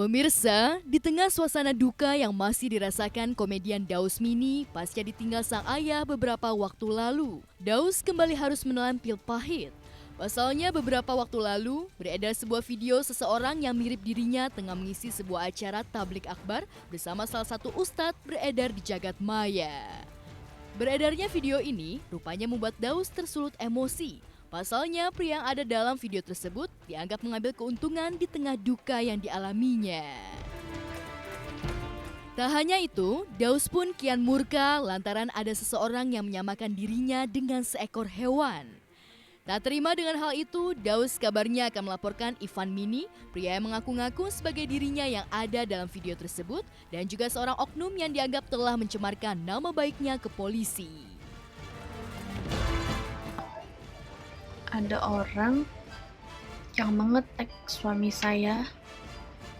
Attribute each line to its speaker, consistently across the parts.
Speaker 1: Pemirsa, di tengah suasana duka yang masih dirasakan komedian Daus Mini pasca ditinggal sang ayah beberapa waktu lalu, Daus kembali harus menelan pil pahit. Pasalnya beberapa waktu lalu, beredar sebuah video seseorang yang mirip dirinya tengah mengisi sebuah acara tablik akbar bersama salah satu ustadz beredar di jagat maya. Beredarnya video ini rupanya membuat Daus tersulut emosi. Pasalnya, pria yang ada dalam video tersebut dianggap mengambil keuntungan di tengah duka yang dialaminya. Tak hanya itu, Daus pun kian murka lantaran ada seseorang yang menyamakan dirinya dengan seekor hewan. Tak terima dengan hal itu, Daus kabarnya akan melaporkan Ivan Mini, pria yang mengaku-ngaku sebagai dirinya yang ada dalam video tersebut, dan juga seorang oknum yang dianggap telah mencemarkan nama baiknya ke polisi.
Speaker 2: Ada orang yang mengetek suami saya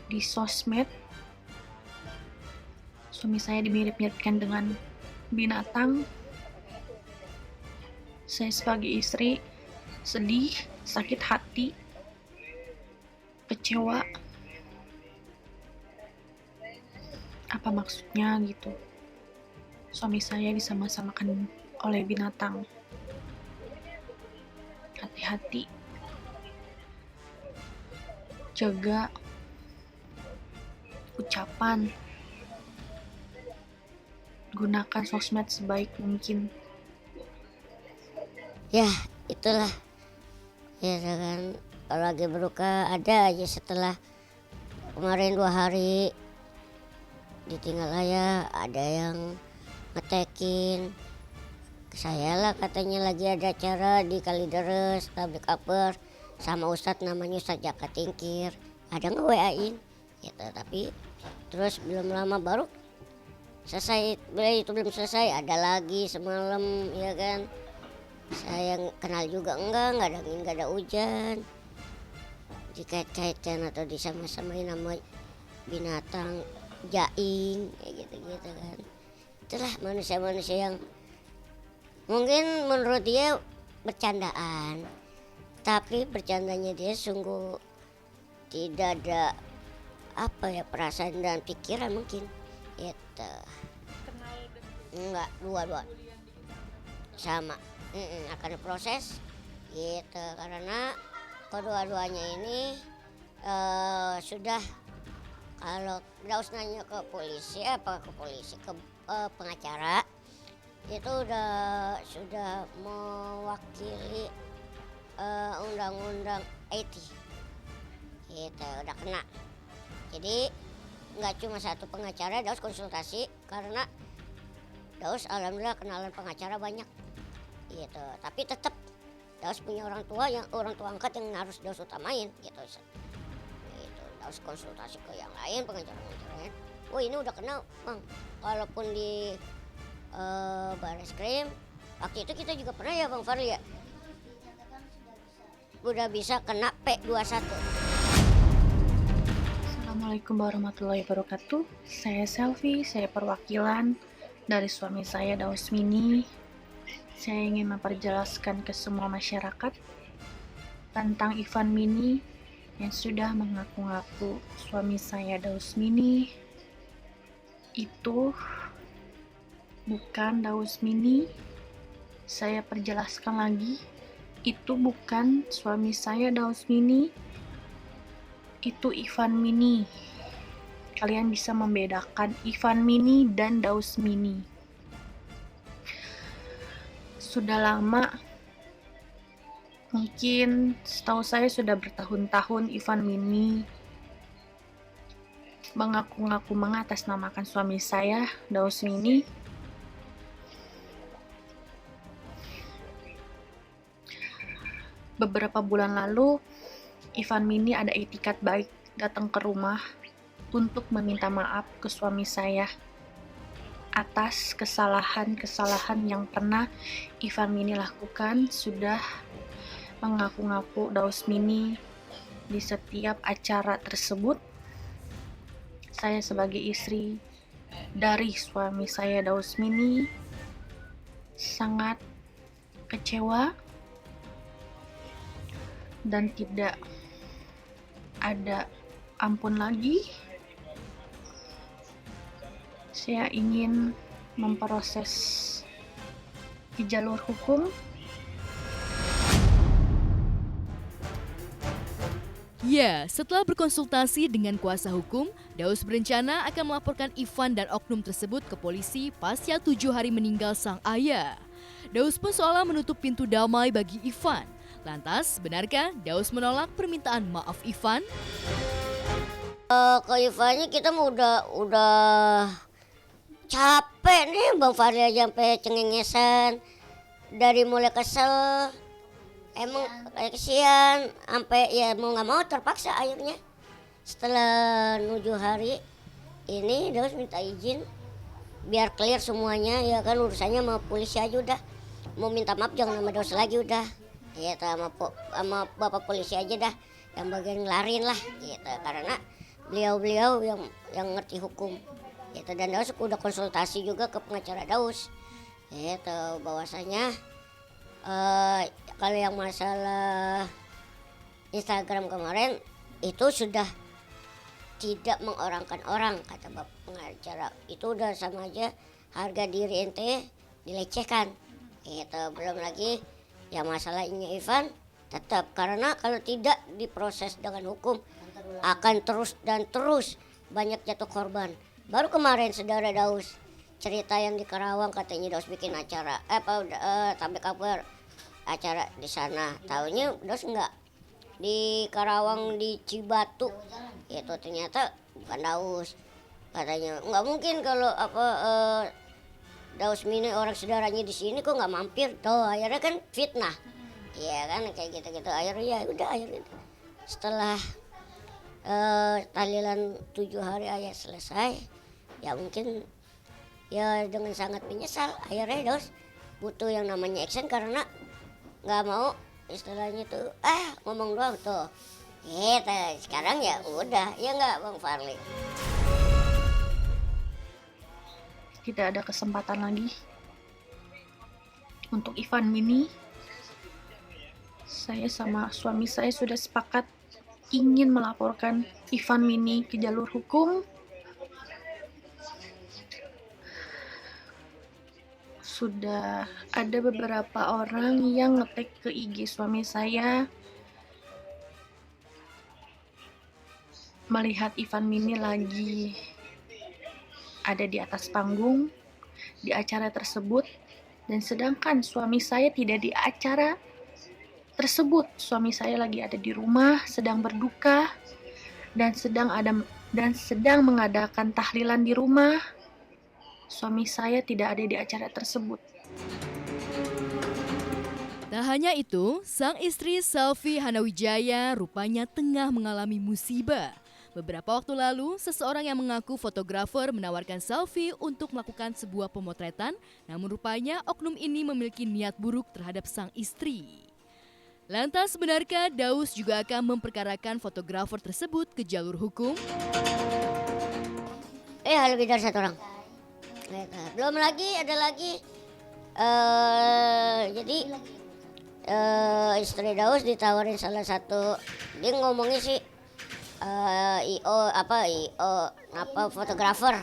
Speaker 2: di sosmed. Suami saya dimirip-miripkan dengan binatang. Saya sebagai istri sedih, sakit hati, kecewa. Apa maksudnya gitu? Suami saya disama-samakan oleh binatang. Hati-hati, jaga ucapan, gunakan sosmed sebaik mungkin.
Speaker 3: Ya, itulah. Ya kan, kalau lagi berduka ada aja setelah kemarin 2 hari ditinggal ayah, ada yang ngetekin saya lah, katanya lagi ada acara di Kalideres tablik akbar sama ustadz namanya Ustadz Jaka Tingkir, ada nge-WA-in gitu. Tapi terus belum lama baru selesai, itu belum selesai ada lagi semalam, ya kan. Saya kenal juga enggak ada angin, enggak ada hujan, dikait-kaitkan atau disama-samain nama binatang jaing kayak gitu-gitu kan. Itulah manusia-manusia yang mungkin menurut dia bercandaan, tapi bercandanya dia sungguh tidak ada perasaan dan pikiran mungkin itu. Enggak, dua sama akan diproses gitu, karena kedua-duanya ini sudah, kalau Daus nanya ke polisi ke pengacara itu sudah mewakili undang-undang IT gitu, udah kena. Jadi nggak cuma satu pengacara, Daus konsultasi karena Daus alhamdulillah kenalan pengacara banyak gitu. Tapi tetap Daus punya orang tua angkat yang harus Daus utamain gitu. Daus konsultasi ke yang lain, pengacara-pengacaranya. Oh ini udah kena bang, walaupun di Bareskrim waktu itu kita juga pernah ya Bang Farli ya, udah bisa kena P21.
Speaker 2: Assalamualaikum warahmatullahi wabarakatuh. Saya Selvi, saya perwakilan dari suami saya Daus Mini. Saya ingin memperjelaskan ke semua masyarakat tentang Ivan Mini yang sudah mengaku-ngaku suami saya Daus Mini itu bukan Daus Mini. Saya perjelaskan lagi, itu bukan suami saya Daus Mini, itu Ivan Mini. Kalian bisa membedakan Ivan Mini dan Daus Mini. Sudah lama, mungkin setahu saya sudah bertahun-tahun Ivan Mini mengaku-ngaku mengatasnamakan suami saya Daus Mini. Beberapa bulan lalu, Ivan Mini ada etikat baik datang ke rumah untuk meminta maaf ke suami saya atas kesalahan-kesalahan yang pernah Ivan Mini lakukan. Sudah mengaku-ngaku Daus Mini di setiap acara tersebut. Saya sebagai istri dari suami saya Daus Mini sangat kecewa dan tidak ada ampun lagi Saya ingin memproses di jalur hukum.
Speaker 1: Ya, setelah berkonsultasi dengan kuasa hukum, Daus berencana akan melaporkan Ivan dan oknum tersebut ke polisi pasca 7 hari meninggal sang ayah. Daus pun seolah menutup pintu damai bagi Ivan. Lantas, benarkah Daus menolak permintaan maaf Ivan?
Speaker 3: Ke Ivannya kita mah udah capek nih Bang Fahri aja sampai cengengesan. Dari mulai kesel, emang kayak kesian, sampai ya mau nggak mau terpaksa akhirnya. Setelah 7 hari ini Daus minta izin biar clear semuanya, ya kan urusannya sama polisi aja udah. Mau minta maaf jangan sama Daus lagi udah. Ya sama bapak polisi aja dah yang bagian ngelarin lah gitu, karena beliau yang ngerti hukum gitu. Dan Daus udah konsultasi juga ke pengacara Daus gitu, bahwasanya kalau yang masalah Instagram kemarin itu sudah tidak mengorangkan orang, kata bapak pengacara. Itu udah sama aja harga diri ente dilecehkan gitu. Belum lagi yang masalahnya Ivan tetap, karena kalau tidak diproses dengan hukum akan terus dan terus banyak jatuh korban. Baru kemarin saudara Daus cerita yang di Karawang, katanya Daus bikin acara sampai kabar acara di sana, tahunya Daus enggak di Karawang, di Cibatu itu ternyata bukan Daus. Katanya nggak mungkin kalau Daus Mini orang saudaranya di sini kok nggak mampir tuh, akhirnya kan fitnah. Iya kan kayak gitu-gitu, akhirnya ya udah, akhirnya setelah tahlilan 7 hari ayah selesai, ya mungkin ya dengan sangat menyesal akhirnya Daus butuh yang namanya action, karena nggak mau istilahnya tuh ngomong doang tuh gitu. Sekarang ya udah, ya nggak Bang Farli?
Speaker 2: Tidak ada kesempatan lagi untuk Ivan Mini. Saya sama suami saya sudah sepakat ingin melaporkan Ivan Mini ke jalur hukum. Sudah ada beberapa orang yang nge-tag ke IG suami saya melihat Ivan Mini lagi ada di atas panggung di acara tersebut, dan sedangkan suami saya tidak di acara tersebut. Suami saya lagi ada di rumah sedang berduka dan sedang mengadakan tahlilan di rumah. Suami saya tidak ada di acara tersebut.
Speaker 1: Tak hanya itu, sang istri Selvi Hanawijaya rupanya tengah mengalami musibah. Beberapa waktu lalu, seseorang yang mengaku fotografer menawarkan Selvi untuk melakukan sebuah pemotretan, namun rupanya oknum ini memiliki niat buruk terhadap sang istri. Lantas, benarkah Daus juga akan memperkarakan fotografer tersebut ke jalur hukum?
Speaker 3: Lebih dari 1 orang. Belum lagi ada lagi. Jadi istri Daus ditawarin salah satu, dia ngomongnya sih fotografer.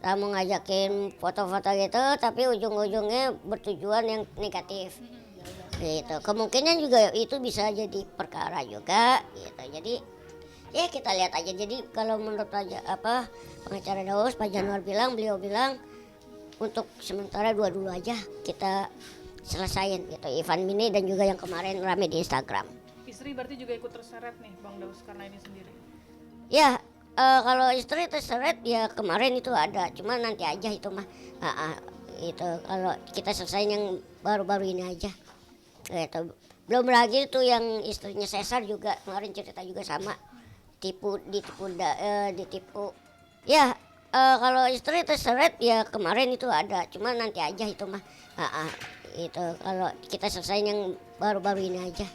Speaker 3: Mau ngajakin foto-foto gitu, tapi ujung-ujungnya bertujuan yang negatif gitu. Kemungkinan juga itu bisa jadi perkara juga gitu. Jadi ya kita lihat aja. Jadi kalau menurut pengacara Daus, Pak Januar beliau bilang untuk sementara dulu aja kita selesain gitu, Ivan Mini dan juga yang kemarin rame di Instagram.
Speaker 4: Istri berarti juga ikut terseret nih Bang Daus karena ini sendiri?
Speaker 3: Ya, kalau istri terseret ya kemarin itu ada, cuma nanti aja itu mah. Itu kalau kita selesain yang baru-baru ini aja. Gitu. Belum lagi tuh yang istrinya Cesar juga kemarin cerita juga sama, ditipu. Ya, kalau istri terseret ya kemarin itu ada, cuma nanti aja itu mah. Itu kalau kita selesain yang baru-baru ini aja.